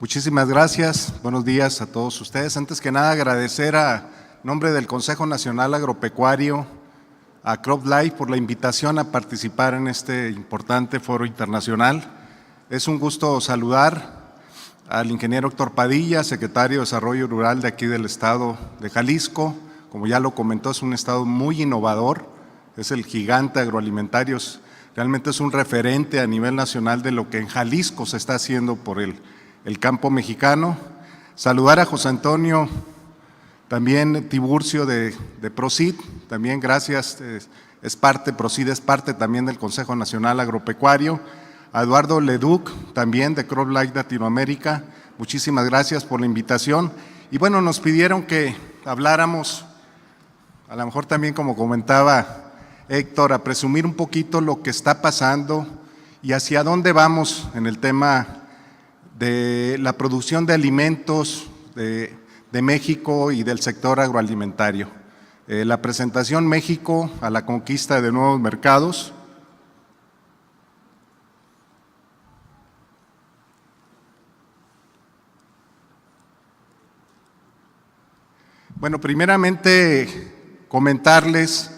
Muchísimas gracias. Buenos días a todos ustedes. Antes que nada, agradecer a nombre del Consejo Nacional Agropecuario a CropLife por la invitación a participar en este importante foro internacional. Es un gusto saludar al ingeniero Héctor Padilla, secretario de Desarrollo Rural de aquí del estado de Jalisco. Como ya lo comentó, es un estado muy innovador, es el gigante agroalimentario, realmente es un referente a nivel nacional de lo que en Jalisco se está haciendo por el campo mexicano. Saludar a José Antonio, también Tiburcio de ProSeed, también gracias, ProSeed es parte también del Consejo Nacional Agropecuario. A Eduardo Leduc, también de CropLife Latinoamérica, muchísimas gracias por la invitación. Y bueno, nos pidieron que habláramos, a lo mejor también como comentaba Héctor, a presumir un poquito lo que está pasando y hacia dónde vamos en el tema de la producción de alimentos de México y del sector agroalimentario. La presentación México a la conquista de nuevos mercados. Bueno, primeramente comentarles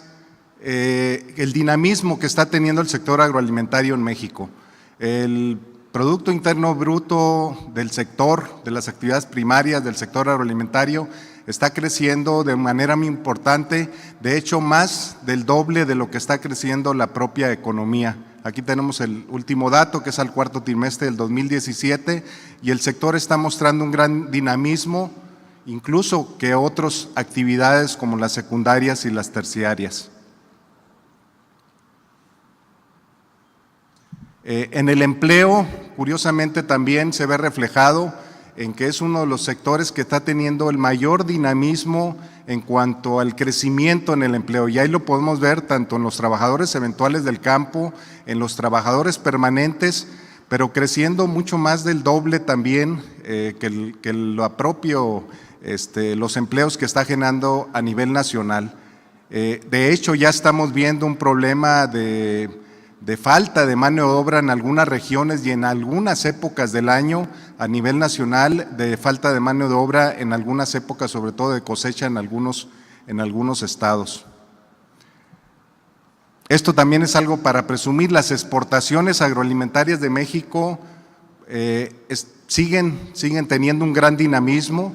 el dinamismo que está teniendo el sector agroalimentario en México. El Producto Interno Bruto del sector, de las actividades primarias del sector agroalimentario, está creciendo de manera muy importante, de hecho más del doble de lo que está creciendo la propia economía. Aquí tenemos el último dato, que es al cuarto trimestre del 2017, y el sector está mostrando un gran dinamismo, incluso que otras actividades como las secundarias y las terciarias. En el empleo, curiosamente también se ve reflejado en que es uno de los sectores que está teniendo el mayor dinamismo en cuanto al crecimiento en el empleo. Y ahí lo podemos ver tanto en los trabajadores eventuales del campo, en los trabajadores permanentes, pero creciendo mucho más del doble también que lo propio, los empleos que está generando a nivel nacional. De hecho, ya estamos viendo un problema de falta de mano de obra en algunas regiones y en algunas épocas del año a nivel nacional, de falta de mano de obra en algunas épocas, sobre todo de cosecha en algunos estados. Esto también es algo para presumir. Las exportaciones agroalimentarias de México siguen teniendo un gran dinamismo.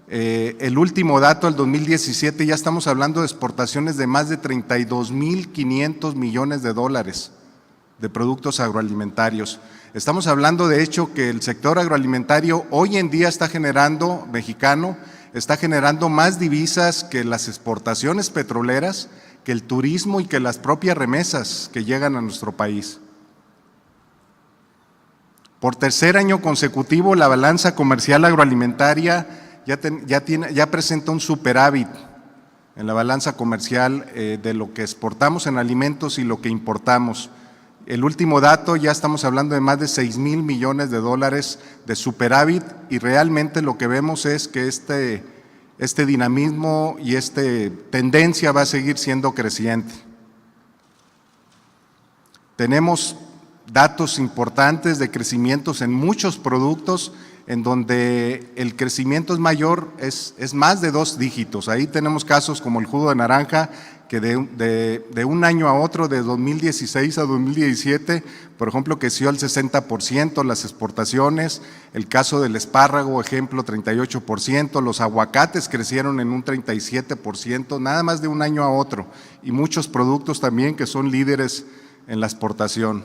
El último dato, el 2017, ya estamos hablando de exportaciones de más de 32.500 millones de dólares de productos agroalimentarios. Estamos hablando de hecho que el sector agroalimentario hoy en día mexicano, está generando más divisas que las exportaciones petroleras, que el turismo y que las propias remesas que llegan a nuestro país. Por tercer año consecutivo, la balanza comercial agroalimentaria ya presenta un superávit en la balanza comercial de lo que exportamos en alimentos y lo que importamos. El último dato, ya estamos hablando de más de 6,000 millones de dólares de superávit, y realmente lo que vemos es que este dinamismo y esta tendencia va a seguir siendo creciente. Tenemos datos importantes de crecimientos en muchos productos, en donde el crecimiento es mayor, es más de 2 dígitos. Ahí tenemos casos como el jugo de naranja, que de un año a otro, de 2016 a 2017, por ejemplo, creció al 60% las exportaciones. El caso del espárrago, ejemplo, 38%. Los aguacates crecieron en un 37%, nada más de un año a otro. Y muchos productos también que son líderes en la exportación.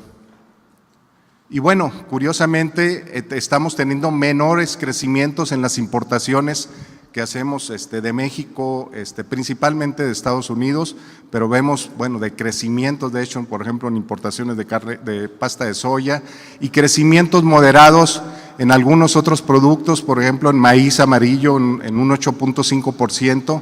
Y bueno, curiosamente estamos teniendo menores crecimientos en las importaciones que hacemos de México, principalmente de Estados Unidos, pero vemos, bueno, de crecimientos, de hecho, por ejemplo, en importaciones de pasta de soya, y crecimientos moderados en algunos otros productos, por ejemplo, en maíz amarillo en un 8.5%.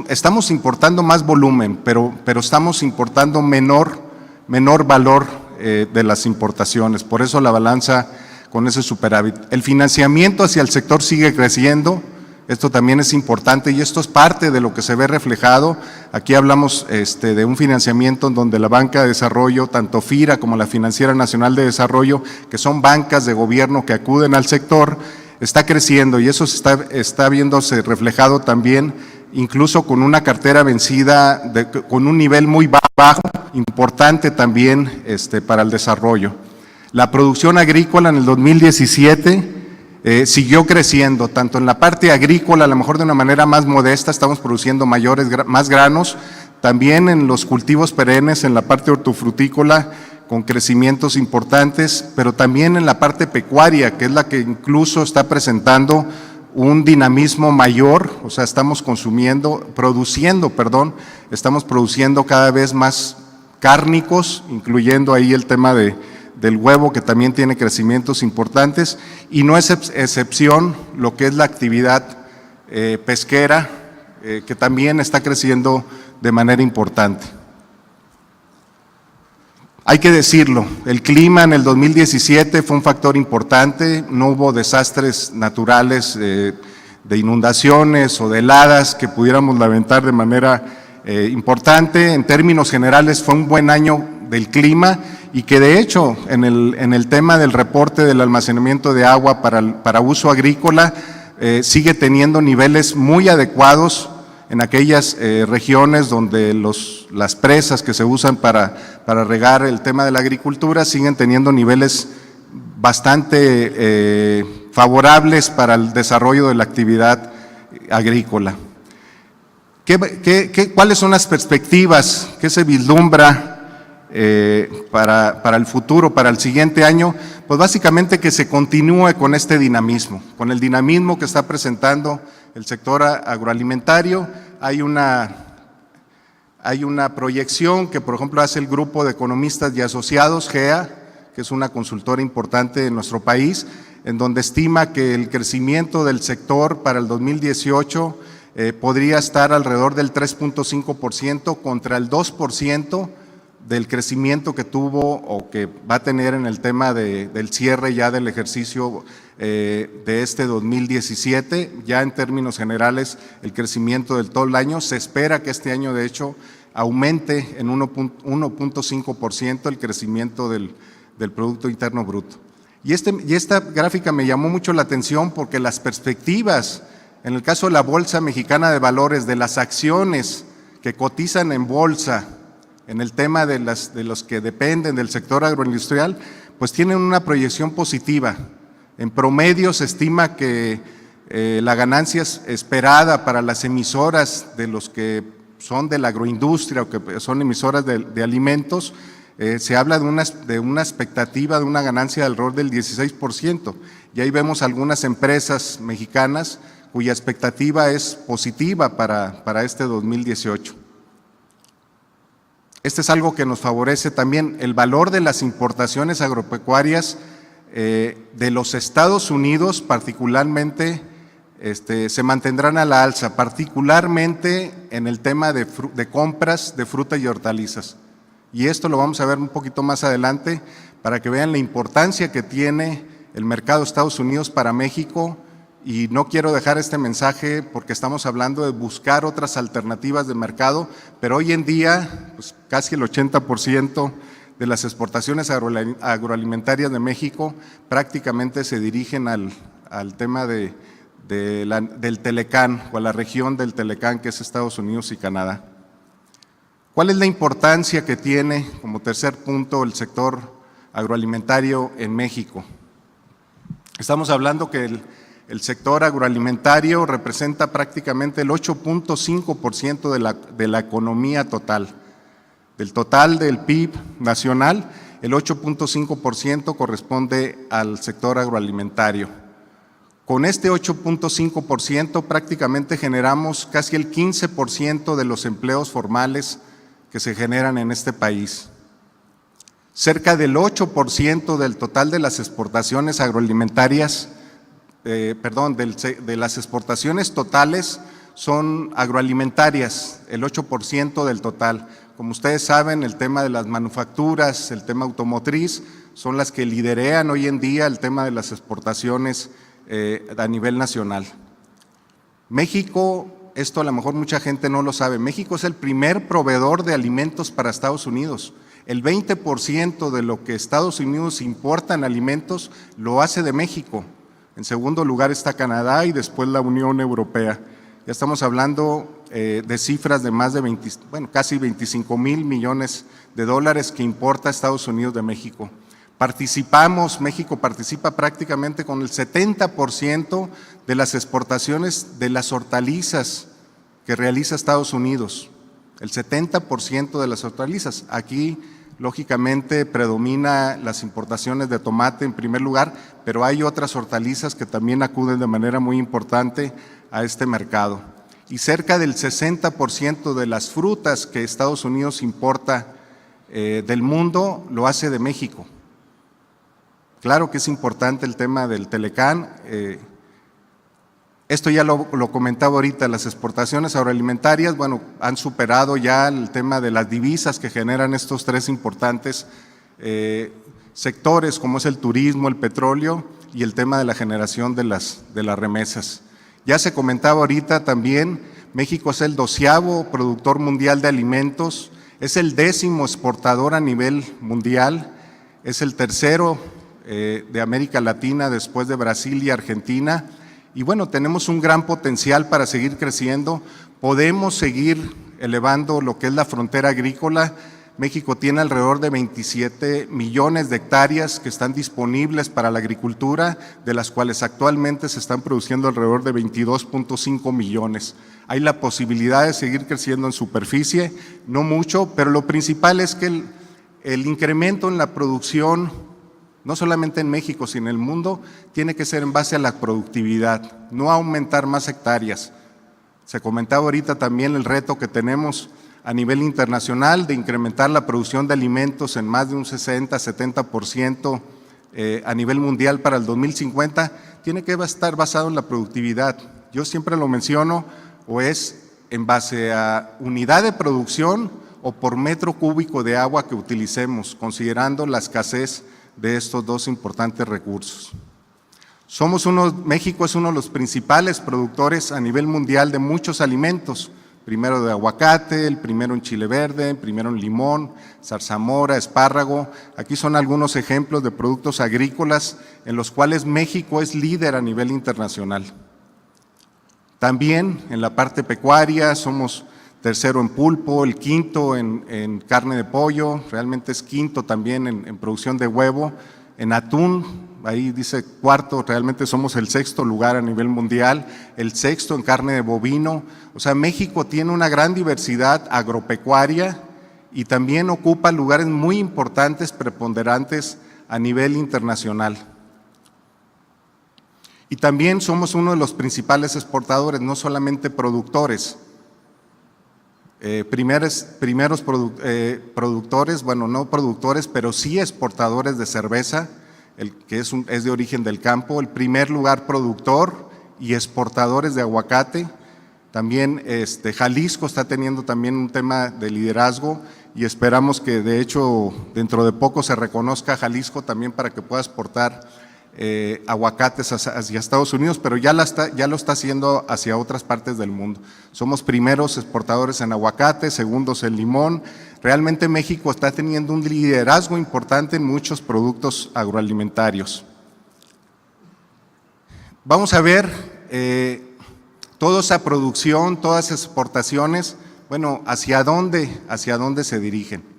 Estamos importando más volumen, pero estamos importando menor valor de las importaciones, por eso la balanza con ese superávit. El financiamiento hacia el sector sigue creciendo. Esto también es importante y esto es parte de lo que se ve reflejado. Aquí hablamos de un financiamiento en donde la banca de desarrollo, tanto FIRA como la Financiera Nacional de Desarrollo, que son bancas de gobierno que acuden al sector, está creciendo y eso está viéndose reflejado también, incluso con una cartera vencida con un nivel muy bajo, importante también para el desarrollo. La producción agrícola en el 2017 siguió creciendo, tanto en la parte agrícola, a lo mejor de una manera más modesta, estamos produciendo más granos, también en los cultivos perennes, en la parte hortofrutícola, con crecimientos importantes, pero también en la parte pecuaria, que es la que incluso está presentando un dinamismo mayor, o sea, estamos produciendo cada vez más cárnicos, incluyendo ahí el tema del huevo, que también tiene crecimientos importantes, y no es excepción lo que es la actividad pesquera, que también está creciendo de manera importante. Hay que decirlo, el clima en el 2017 fue un factor importante, no hubo desastres naturales de inundaciones o de heladas que pudiéramos lamentar de manera importante. En términos generales fue un buen año del clima y que de hecho en el tema del reporte del almacenamiento de agua para uso agrícola sigue teniendo niveles muy adecuados en aquellas regiones donde las presas que se usan para regar el tema de la agricultura siguen teniendo niveles bastante favorables para el desarrollo de la actividad agrícola. ¿Cuáles son las perspectivas que se vislumbra para el futuro, para el siguiente año? Pues básicamente que se continúe con este dinamismo, con el dinamismo que está presentando el sector agroalimentario. Hay una proyección que, por ejemplo, hace el Grupo de Economistas y Asociados, GEA, que es una consultora importante en nuestro país, en donde estima que el crecimiento del sector para el 2018 podría estar alrededor del 3.5% contra el 2% del crecimiento que tuvo o que va a tener en el tema del cierre ya del ejercicio de este 2017. Ya en términos generales el crecimiento del todo el año, se espera que este año de hecho aumente en 1.5% el crecimiento del Producto Interno Bruto. Y esta gráfica me llamó mucho la atención porque las perspectivas, en el caso de la Bolsa Mexicana de Valores, de las acciones que cotizan en bolsa, en el tema de los que dependen del sector agroindustrial, pues tienen una proyección positiva. En promedio se estima que la ganancia esperada para las emisoras de los que son de la agroindustria o que son emisoras de alimentos, se habla de una expectativa de una ganancia alrededor del 16%. Y ahí vemos algunas empresas mexicanas cuya expectativa es positiva para este 2018. Este es algo que nos favorece también. El valor de las importaciones agropecuarias de los Estados Unidos particularmente se mantendrán a la alza, particularmente en el tema de compras de frutas y hortalizas. Y esto lo vamos a ver un poquito más adelante para que vean la importancia que tiene el mercado de Estados Unidos para México. Y no quiero dejar este mensaje porque estamos hablando de buscar otras alternativas de mercado, pero hoy en día pues casi el 80% de las exportaciones agroalimentarias de México prácticamente se dirigen al tema del Telecán o a la región del Telecán, que es Estados Unidos y Canadá. ¿Cuál es la importancia que tiene como tercer punto el sector agroalimentario en México? Estamos hablando que el sector agroalimentario representa prácticamente el 8.5% de la economía total. Del total del PIB nacional, el 8.5% corresponde al sector agroalimentario. Con este 8.5% prácticamente generamos casi el 15% de los empleos formales que se generan en este país. Cerca del 8% del total de las exportaciones agroalimentarias, de las exportaciones totales son agroalimentarias, el 8% del total. Como ustedes saben, el tema de las manufacturas, el tema automotriz, son las que liderean hoy en día el tema de las exportaciones a nivel nacional. México, esto a lo mejor mucha gente no lo sabe, México es el primer proveedor de alimentos para Estados Unidos. El 20% de lo que Estados Unidos importa en alimentos lo hace de México. En segundo lugar está Canadá y después la Unión Europea. Ya estamos hablando de cifras de más de casi 25,000 millones de dólares que importa Estados Unidos de México. México participa prácticamente con el 70% de las exportaciones de las hortalizas que realiza Estados Unidos. El 70% de las hortalizas. Aquí, lógicamente, predomina las importaciones de tomate en primer lugar, pero hay otras hortalizas que también acuden de manera muy importante a este mercado. Y cerca del 60% de las frutas que Estados Unidos importa del mundo lo hace de México. Claro que es importante el tema del Telecán. Esto ya lo comentaba ahorita, las exportaciones agroalimentarias, bueno, han superado ya el tema de las divisas que generan estos tres importantes sectores, como es el turismo, el petróleo y el tema de la generación de las remesas. Ya se comentaba ahorita también, México es el 12º productor mundial de alimentos, es el 10º exportador a nivel mundial, es el tercero de América Latina después de Brasil y Argentina. Y bueno, tenemos un gran potencial para seguir creciendo, podemos seguir elevando lo que es la frontera agrícola. México tiene alrededor de 27 millones de hectáreas que están disponibles para la agricultura, de las cuales actualmente se están produciendo alrededor de 22.5 millones. Hay la posibilidad de seguir creciendo en superficie, no mucho, pero lo principal es que el incremento en la producción, no solamente en México, sino en el mundo, tiene que ser en base a la productividad, no aumentar más hectáreas. Se comentaba ahorita también el reto que tenemos a nivel internacional de incrementar la producción de alimentos en más de un 60-70% a nivel mundial para el 2050, tiene que estar basado en la productividad. Yo siempre lo menciono, o es en base a unidad de producción o por metro cúbico de agua que utilicemos, considerando la escasez de estos dos importantes recursos. México es uno de los principales productores a nivel mundial de muchos alimentos, primero de aguacate, el primero en chile verde, el primero en limón, zarzamora, espárrago. Aquí son algunos ejemplos de productos agrícolas en los cuales México es líder a nivel internacional. También en la parte pecuaria somos tercero en pulpo, el quinto en carne de pollo, realmente es quinto también en producción de huevo, en atún, ahí dice cuarto, realmente somos el sexto lugar a nivel mundial, el sexto en carne de bovino. O sea, México tiene una gran diversidad agropecuaria y también ocupa lugares muy importantes, preponderantes a nivel internacional. Y también somos uno de los principales exportadores, no solamente productores. Primeros productores, bueno, no productores, pero sí exportadores de cerveza, que es de origen del campo, el primer lugar productor y exportadores de aguacate. También Jalisco está teniendo también un tema de liderazgo y esperamos que de hecho dentro de poco se reconozca Jalisco también para que pueda exportar aguacates hacia Estados Unidos, pero ya lo está haciendo hacia otras partes del mundo. Somos primeros exportadores en aguacate, segundos en limón. Realmente México está teniendo un liderazgo importante en muchos productos agroalimentarios. Vamos a ver toda esa producción, todas esas exportaciones, bueno, ¿hacia dónde se dirigen?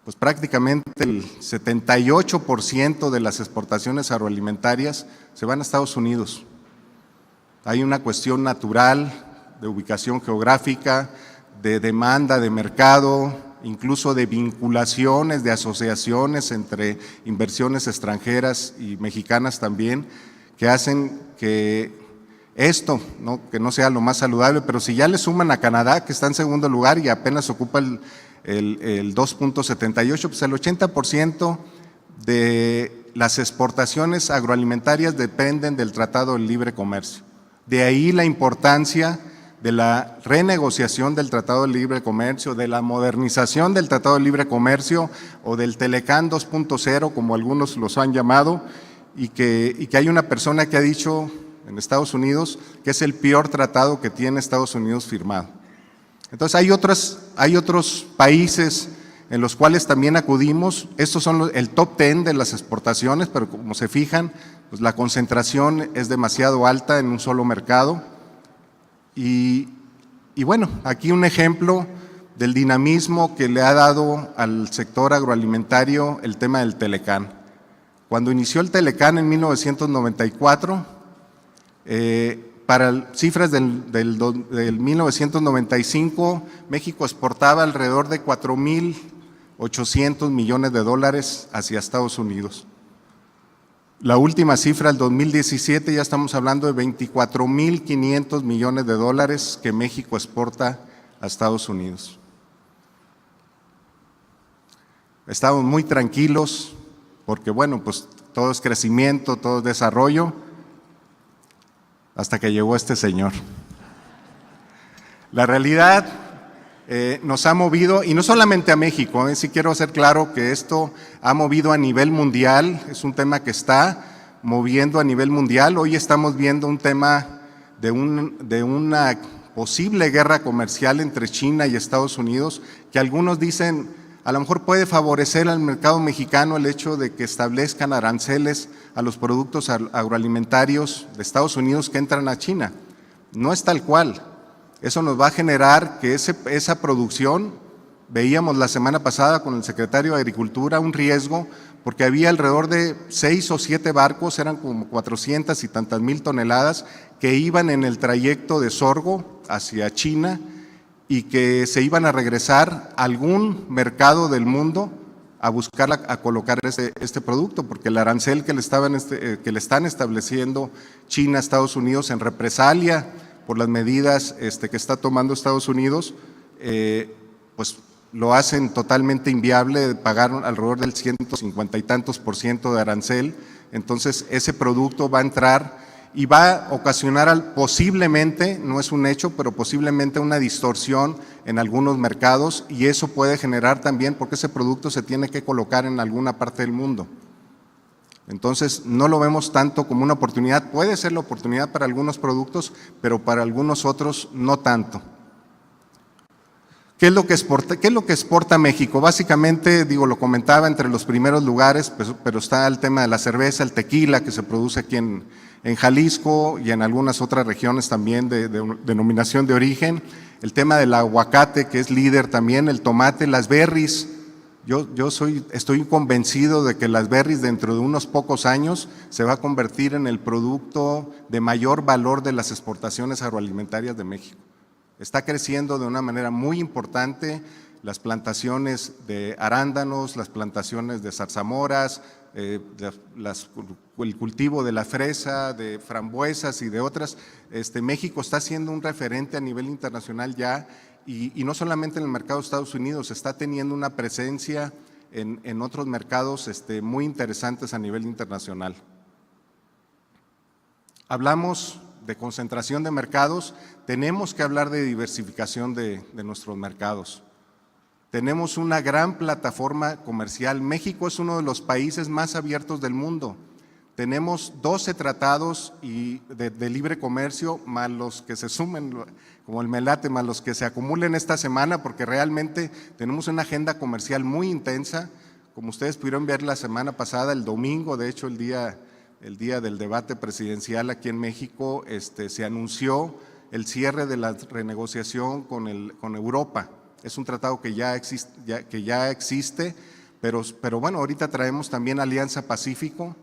Pues prácticamente el 78% de las exportaciones agroalimentarias se van a Estados Unidos. Hay una cuestión natural, de ubicación geográfica, de demanda de mercado, incluso de vinculaciones, de asociaciones entre inversiones extranjeras y mexicanas también, que hacen que esto, que no sea lo más saludable, pero si ya le suman a Canadá, que está en segundo lugar y apenas ocupa el 2.78, pues el 80% de las exportaciones agroalimentarias dependen del Tratado de Libre Comercio. De ahí la importancia de la renegociación del Tratado de Libre Comercio, de la modernización del Tratado de Libre Comercio o del Telecán 2.0, como algunos los han llamado, y que hay una persona que ha dicho en Estados Unidos que es el peor tratado que tiene Estados Unidos firmado. Entonces hay otros países en los cuales también acudimos. Estos son el top 10 de las exportaciones, pero como se fijan, pues la concentración es demasiado alta en un solo mercado. Y bueno, aquí un ejemplo del dinamismo que le ha dado al sector agroalimentario el tema del Telecán. Cuando inició el Telecán en 1994, para cifras del 1995, México exportaba alrededor de 4.800 millones de dólares hacia Estados Unidos. La última cifra, el 2017, ya estamos hablando de 24.500 millones de dólares que México exporta a Estados Unidos. Estamos muy tranquilos porque, bueno, pues todo es crecimiento, todo es desarrollo, hasta que llegó este señor. La realidad nos ha movido, y no solamente a México, sí quiero hacer claro que esto ha movido a nivel mundial, es un tema que está moviendo a nivel mundial. Hoy estamos viendo un tema de una posible guerra comercial entre China y Estados Unidos, que algunos dicen a lo mejor puede favorecer al mercado mexicano el hecho de que establezcan aranceles a los productos agroalimentarios de Estados Unidos que entran a China. No es tal cual. Eso nos va a generar que esa producción, veíamos la semana pasada con el secretario de Agricultura, un riesgo, porque había alrededor de 6 o 7 barcos, eran como 400 y tantas mil toneladas, que iban en el trayecto de sorgo hacia China y que se iban a regresar a algún mercado del mundo a buscar, a colocar este producto, porque el arancel que le están estableciendo China a Estados Unidos en represalia por las medidas que está tomando Estados Unidos, pues lo hacen totalmente inviable, pagar alrededor del 150 y tantos % de arancel. Entonces ese producto va a entrar y va a ocasionar posiblemente, no es un hecho, pero posiblemente una distorsión en algunos mercados, y eso puede generar también, porque ese producto se tiene que colocar en alguna parte del mundo. Entonces no lo vemos tanto como una oportunidad. Puede ser la oportunidad para algunos productos, pero para algunos otros no tanto. ¿Qué es lo que exporta México? Básicamente, lo comentaba, entre los primeros lugares, pero está el tema de la cerveza, el tequila que se produce aquí en Jalisco y en algunas otras regiones también de denominación de origen, el tema del aguacate, que es líder también, el tomate, las berries. Estoy convencido de que las berries dentro de unos pocos años se va a convertir en el producto de mayor valor de las exportaciones agroalimentarias de México. Está creciendo de una manera muy importante las plantaciones de arándanos, las plantaciones de zarzamoras, el cultivo de la fresa, de frambuesas y de otras. México está siendo un referente a nivel internacional ya, y no solamente en el mercado de Estados Unidos, está teniendo una presencia en otros mercados muy interesantes a nivel internacional. Hablamos de concentración de mercados, tenemos que hablar de diversificación de nuestros mercados. Tenemos una gran plataforma comercial. México es uno de los países más abiertos del mundo. Tenemos 12 tratados de libre comercio, más los que se sumen, como el MELATE, más los que se acumulen esta semana, porque realmente tenemos una agenda comercial muy intensa. Como ustedes pudieron ver la semana pasada, el domingo, de hecho el día del debate presidencial aquí en México, se anunció el cierre de la renegociación con Europa. Es un tratado que ya existe, pero bueno, ahorita traemos también Alianza Pacífico,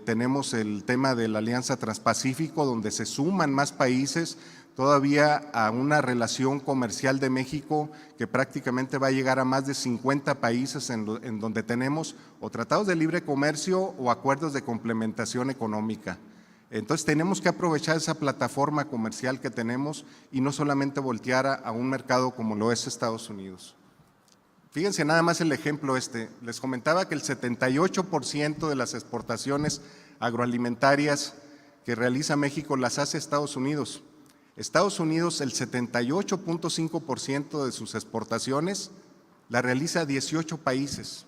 tenemos el tema de la Alianza Transpacífico, donde se suman más países todavía a una relación comercial de México que prácticamente va a llegar a más de 50 países en donde tenemos o tratados de libre comercio o acuerdos de complementación económica. Entonces tenemos que aprovechar esa plataforma comercial que tenemos y no solamente voltear a un mercado como lo es Estados Unidos. Fíjense nada más el ejemplo les comentaba que el 78% de las exportaciones agroalimentarias que realiza México las hace Estados Unidos. Estados Unidos, el 78.5% de sus exportaciones la realiza 18 países.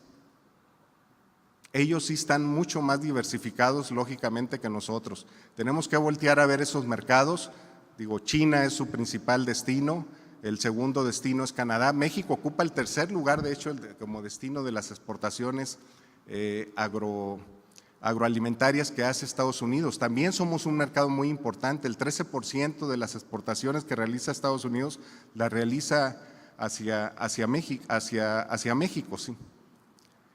Ellos sí están mucho más diversificados, lógicamente, que nosotros. Tenemos que voltear a ver esos mercados. China es su principal destino, el segundo destino es Canadá. México ocupa el tercer lugar, de hecho, como destino de las exportaciones agroalimentarias que hace Estados Unidos. También somos un mercado muy importante, el 13% de las exportaciones que realiza Estados Unidos las realiza hacia México, sí.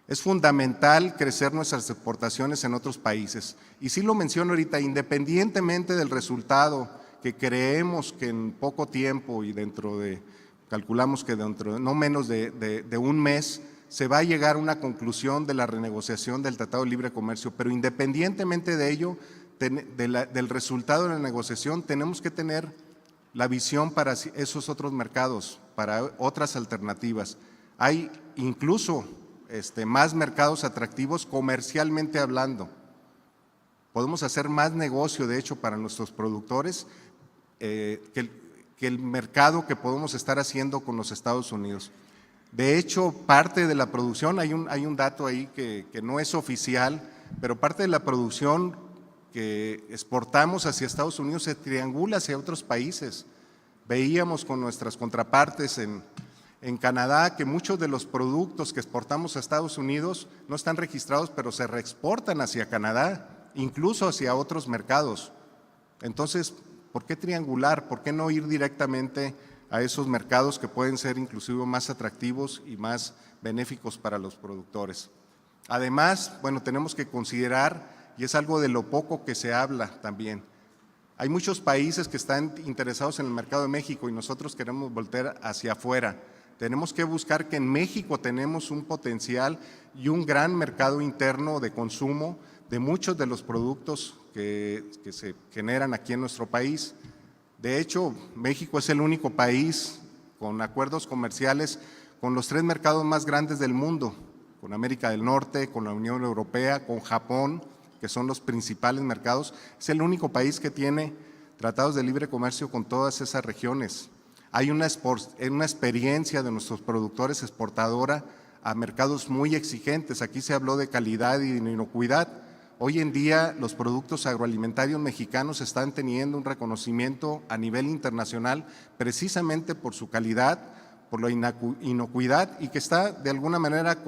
Es fundamental crecer nuestras exportaciones en otros países. Y sí lo menciono ahorita, independientemente del resultado que creemos que en poco tiempo y calculamos que dentro de no menos de un mes, se va a llegar a una conclusión de la renegociación del Tratado de Libre Comercio, pero independientemente de ello, del resultado de la negociación, tenemos que tener la visión para esos otros mercados, para otras alternativas. Hay incluso más mercados atractivos comercialmente hablando. Podemos hacer más negocio, de hecho, para nuestros productores que el mercado que podemos estar haciendo con los Estados Unidos. De hecho, parte de la producción, hay un dato ahí que no es oficial, pero parte de la producción que exportamos hacia Estados Unidos se triangula hacia otros países. Veíamos con nuestras contrapartes en Canadá que muchos de los productos que exportamos a Estados Unidos no están registrados, pero se reexportan hacia Canadá, incluso hacia otros mercados. Entonces, ¿por qué triangular? ¿Por qué no ir directamente a esos mercados que pueden ser inclusive más atractivos y más benéficos para los productores? Además, bueno, tenemos que considerar, y es algo de lo poco que se habla también, hay muchos países que están interesados en el mercado de México y nosotros queremos voltear hacia afuera. Tenemos que buscar que en México tenemos un potencial y un gran mercado interno de consumo de muchos de los productos que se generan aquí en nuestro país. De hecho, México es el único país con acuerdos comerciales con los 3 mercados más grandes del mundo, con América del Norte, con la Unión Europea, con Japón, que son los principales mercados. Es el único país que tiene tratados de libre comercio con todas esas regiones. Hay una experiencia de nuestros productores exportadora a mercados muy exigentes. Aquí se habló de calidad y de inocuidad. Hoy en día los productos agroalimentarios mexicanos están teniendo un reconocimiento a nivel internacional precisamente por su calidad, por la inocuidad y que está de alguna manera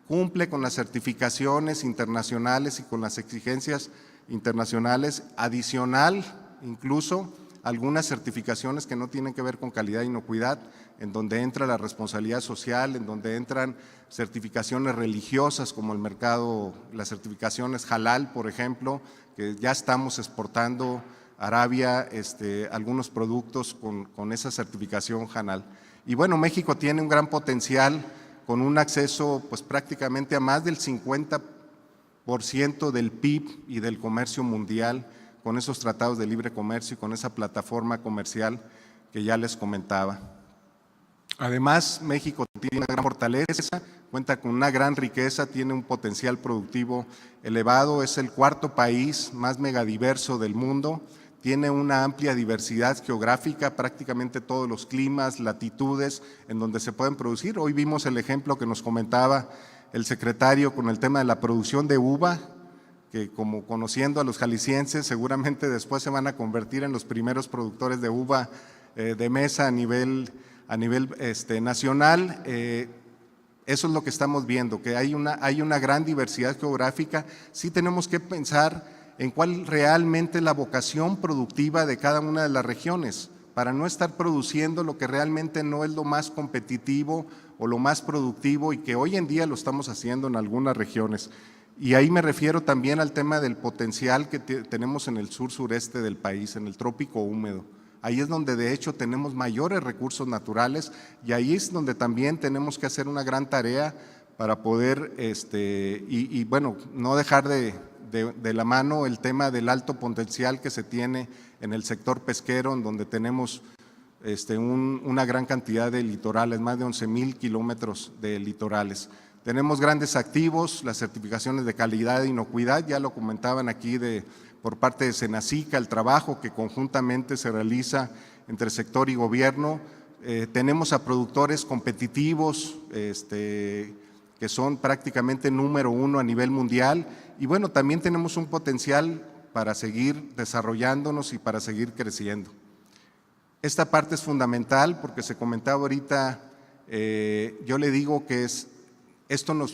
cumple con las certificaciones internacionales y con las exigencias internacionales, adicional incluso algunas certificaciones que no tienen que ver con calidad e inocuidad, en donde entra la responsabilidad social, en donde entran certificaciones religiosas como las certificaciones halal, por ejemplo, que ya estamos exportando a Arabia algunos productos con esa certificación halal. Y bueno, México tiene un gran potencial con un acceso pues prácticamente a más del 50% del PIB y del comercio mundial, con esos tratados de libre comercio y con esa plataforma comercial que ya les comentaba. Además, México tiene una gran fortaleza, cuenta con una gran riqueza, tiene un potencial productivo elevado, es el 4º país más megadiverso del mundo, tiene una amplia diversidad geográfica, prácticamente todos los climas, latitudes en donde se pueden producir. Hoy vimos el ejemplo que nos comentaba el secretario con el tema de la producción de uva, que como conociendo a los jaliscienses seguramente después se van a convertir en los primeros productores de uva de mesa a nivel nacional. Eso es lo que estamos viendo, que hay una gran diversidad geográfica. Sí tenemos que pensar en cuál realmente es la vocación productiva de cada una de las regiones, para no estar produciendo lo que realmente no es lo más competitivo o lo más productivo y que hoy en día lo estamos haciendo en algunas regiones. Y ahí me refiero también al tema del potencial que tenemos en el sur-sureste del país, en el trópico húmedo. Ahí es donde de hecho tenemos mayores recursos naturales y ahí es donde también tenemos que hacer una gran tarea para poder, bueno, no dejar de la mano el tema del alto potencial que se tiene en el sector pesquero, en donde tenemos una gran cantidad de litorales, más de 11,000 kilómetros de litorales. Tenemos grandes activos, las certificaciones de calidad e inocuidad, ya lo comentaban aquí por parte de Senacica, el trabajo que conjuntamente se realiza entre sector y gobierno. Tenemos a productores competitivos que son prácticamente número 1 a nivel mundial y bueno, también tenemos un potencial para seguir desarrollándonos y para seguir creciendo. Esta parte es fundamental porque se comentaba ahorita, yo le digo que esto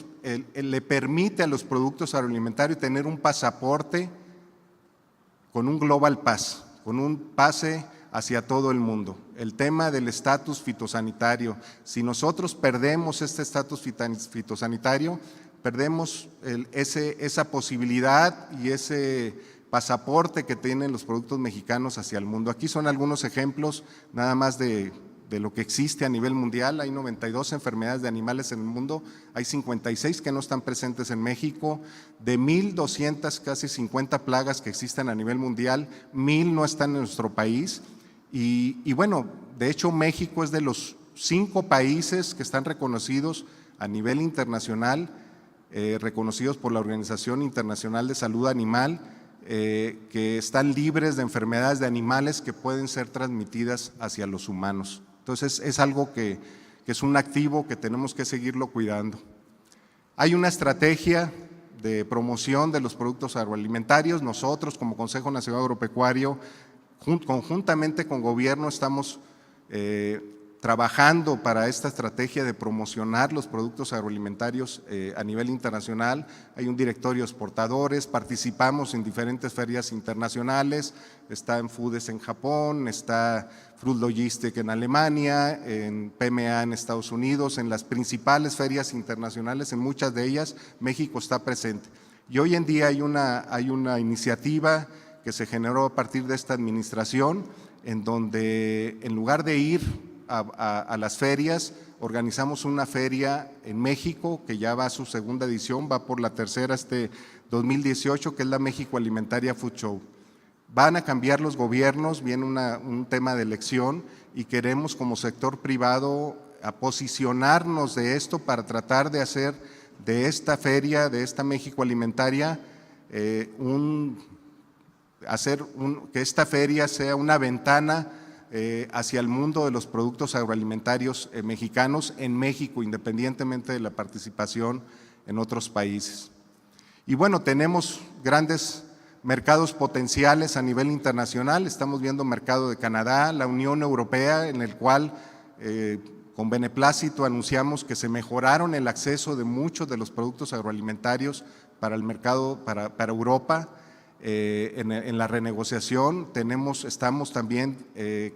le permite a los productos agroalimentarios tener un pasaporte con un Global Pass, con un pase hacia todo el mundo. El tema del estatus fitosanitario, si nosotros perdemos este estatus fitosanitario, perdemos esa posibilidad y ese pasaporte que tienen los productos mexicanos hacia el mundo. Aquí son algunos ejemplos nada más de lo que existe a nivel mundial. Hay 92 enfermedades de animales en el mundo, hay 56 que no están presentes en México. De 1,200, casi 50 plagas que existen a nivel mundial, 1,000 no están en nuestro país. Y bueno, de hecho México es de los 5 países que están reconocidos a nivel internacional, reconocidos por la Organización Internacional de Salud Animal, que están libres de enfermedades de animales que pueden ser transmitidas hacia los humanos. Entonces es algo que es un activo que tenemos que seguirlo cuidando. Hay una estrategia de promoción de los productos agroalimentarios. Nosotros como Consejo Nacional Agropecuario, conjuntamente con gobierno, estamos trabajando para esta estrategia de promocionar los productos agroalimentarios a nivel internacional. Hay un directorio de exportadores, participamos en diferentes ferias internacionales, está en Foodes en Japón, está Fruit Logistic en Alemania, en PMA en Estados Unidos, en las principales ferias internacionales, en muchas de ellas México está presente. Y hoy en día hay una iniciativa que se generó a partir de esta administración, en donde en lugar de ir a las ferias, organizamos una feria en México que ya va a su segunda edición, va por la tercera 2018, que es la México Alimentaria Food Show. Van a cambiar los gobiernos, viene un tema de elección y queremos como sector privado a posicionarnos de esto para tratar de hacer de esta feria, de esta México Alimentaria, que esta feria sea una ventana hacia el mundo de los productos agroalimentarios mexicanos en México, independientemente de la participación en otros países. Y bueno, tenemos grandes mercados potenciales a nivel internacional. Estamos viendo mercado de Canadá, la Unión Europea, en el cual con beneplácito anunciamos que se mejoraron el acceso de muchos de los productos agroalimentarios para el mercado, para Europa. En la renegociación estamos también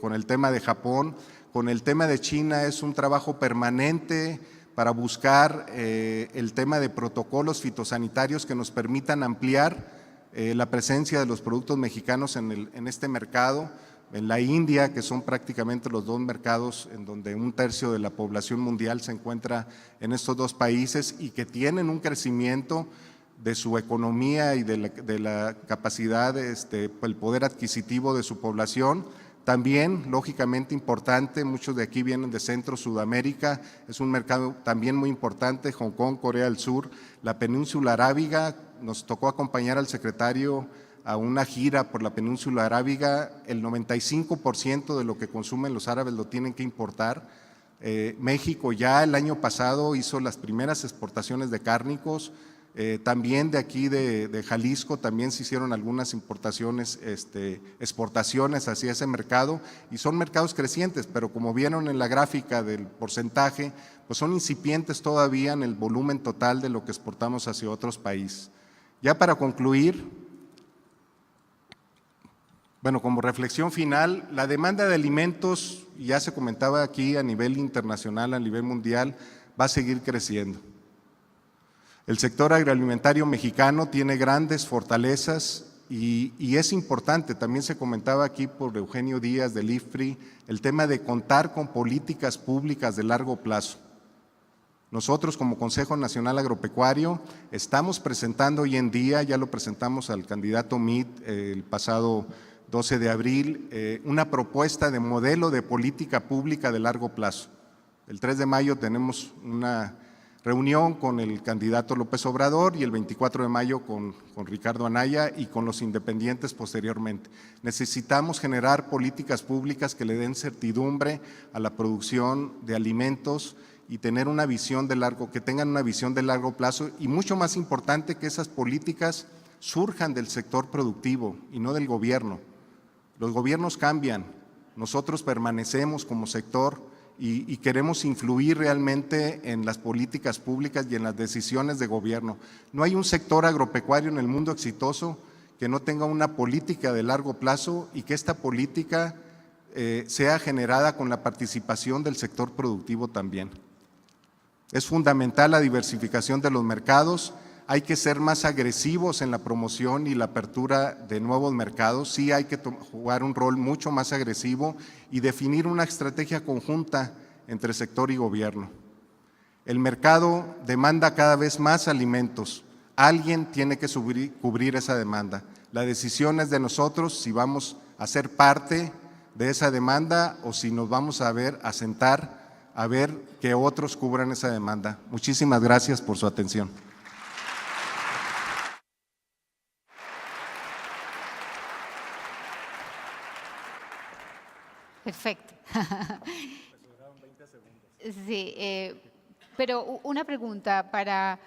con el tema de Japón, con el tema de China. Es un trabajo permanente para buscar el tema de protocolos fitosanitarios que nos permitan ampliar la presencia de los productos mexicanos en este mercado. En la India, que son prácticamente los 2 mercados en donde 1/3 de la población mundial se encuentra en estos 2 países y que tienen un crecimiento de su economía y de la capacidad, el poder adquisitivo de su población. También, lógicamente importante, muchos de aquí vienen de Centro, Sudamérica, es un mercado también muy importante, Hong Kong, Corea del Sur, la península arábiga. Nos tocó acompañar al secretario a una gira por la península arábiga. El 95% de lo que consumen los árabes lo tienen que importar. México ya el año pasado hizo las primeras exportaciones de cárnicos. También de aquí de Jalisco también se hicieron algunas importaciones, exportaciones hacia ese mercado, y son mercados crecientes, pero como vieron en la gráfica del porcentaje, pues son incipientes todavía en el volumen total de lo que exportamos hacia otros países. Ya para concluir, bueno, como reflexión final, la demanda de alimentos, ya se comentaba aquí a nivel internacional, a nivel mundial, va a seguir creciendo. El sector agroalimentario mexicano tiene grandes fortalezas y es importante, también se comentaba aquí por Eugenio Díaz del IFPRI, el tema de contar con políticas públicas de largo plazo. Nosotros como Consejo Nacional Agropecuario estamos presentando hoy en día, ya lo presentamos al candidato Meade el pasado 12 de abril, una propuesta de modelo de política pública de largo plazo. El 3 de mayo tenemos una reunión con el candidato López Obrador y el 24 de mayo con Ricardo Anaya y con los independientes posteriormente. Necesitamos generar políticas públicas que le den certidumbre a la producción de alimentos y tener una visión que tengan una visión de largo plazo, y mucho más importante, que esas políticas surjan del sector productivo y no del gobierno. Los gobiernos cambian, Nosotros permanecemos como sector y queremos influir realmente en las políticas públicas y en las decisiones de gobierno. No hay un sector agropecuario en el mundo exitoso que no tenga una política de largo plazo y que esta política sea generada con la participación del sector productivo también. Es fundamental la diversificación de los mercados. Hay que ser más agresivos en la promoción y la apertura de nuevos mercados. Sí hay que jugar un rol mucho más agresivo y definir una estrategia conjunta entre sector y gobierno. El mercado demanda cada vez más alimentos. Alguien tiene que cubrir esa demanda. La decisión es de nosotros si vamos a ser parte de esa demanda o si nos vamos a sentar a ver que otros cubran esa demanda. Muchísimas gracias por su atención. Perfecto. Sí, pero una pregunta para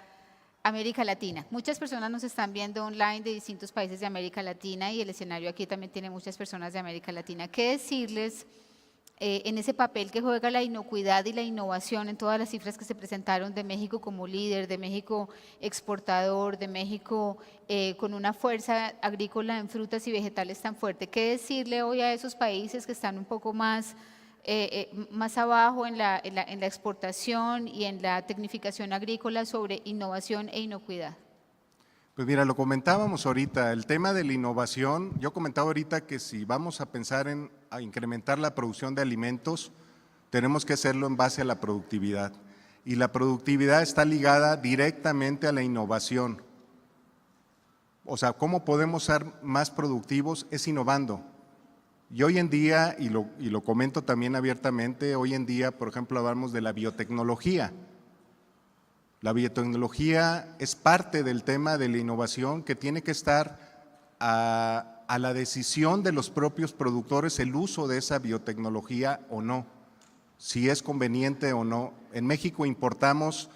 América Latina. Muchas personas nos están viendo online de distintos países de América Latina y el escenario aquí también tiene muchas personas de América Latina. ¿Qué decirles en ese papel que juega la inocuidad y la innovación en todas las cifras que se presentaron de México como líder, de México exportador, de México con una fuerza agrícola en frutas y vegetales tan fuerte? ¿Qué decirle hoy a esos países que están un poco más abajo en la exportación y en la tecnificación agrícola sobre innovación e inocuidad? Pues mira, lo comentábamos ahorita, el tema de la innovación, yo comentaba ahorita que si vamos a pensar en incrementar la producción de alimentos, tenemos que hacerlo en base a la productividad. Y la productividad está ligada directamente a la innovación. O sea, ¿cómo podemos ser más productivos? Es innovando. Y hoy en día, y lo comento también abiertamente, hoy en día, por ejemplo, hablamos de la biotecnología. La biotecnología es parte del tema de la innovación que tiene que estar a la decisión de los propios productores el uso de esa biotecnología o no, si es conveniente o no. En México importamos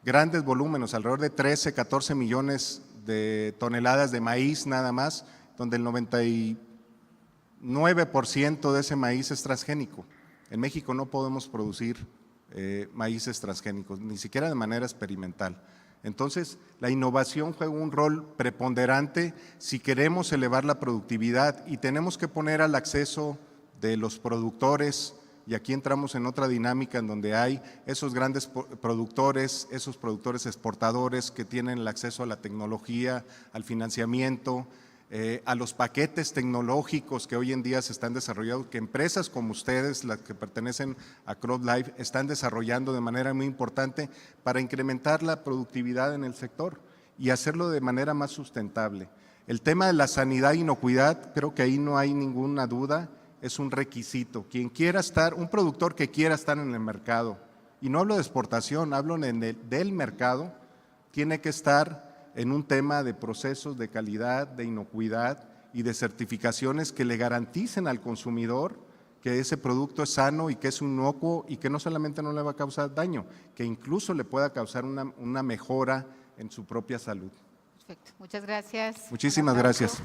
grandes volúmenes, alrededor de 13, 14 millones de toneladas de maíz nada más, donde el 99% de ese maíz es transgénico. En México no podemos producir maíces transgénicos, ni siquiera de manera experimental. Entonces, la innovación juega un rol preponderante si queremos elevar la productividad y tenemos que poner al acceso de los productores, y aquí entramos en otra dinámica en donde hay esos grandes productores, esos productores exportadores que tienen el acceso a la tecnología, al financiamiento, a los paquetes tecnológicos que hoy en día se están desarrollando, que empresas como ustedes, las que pertenecen a CropLife, están desarrollando de manera muy importante para incrementar la productividad en el sector y hacerlo de manera más sustentable. El tema de la sanidad e inocuidad, creo que ahí no hay ninguna duda, es un requisito. Quien quiera estar, un productor que quiera estar en el mercado, y no hablo de exportación, hablo del mercado, tiene que estar en un tema de procesos de calidad, de inocuidad y de certificaciones que le garanticen al consumidor que ese producto es sano y que es inocuo y que no solamente no le va a causar daño, que incluso le pueda causar una mejora en su propia salud. Perfecto, muchas gracias. Muchísimas gracias.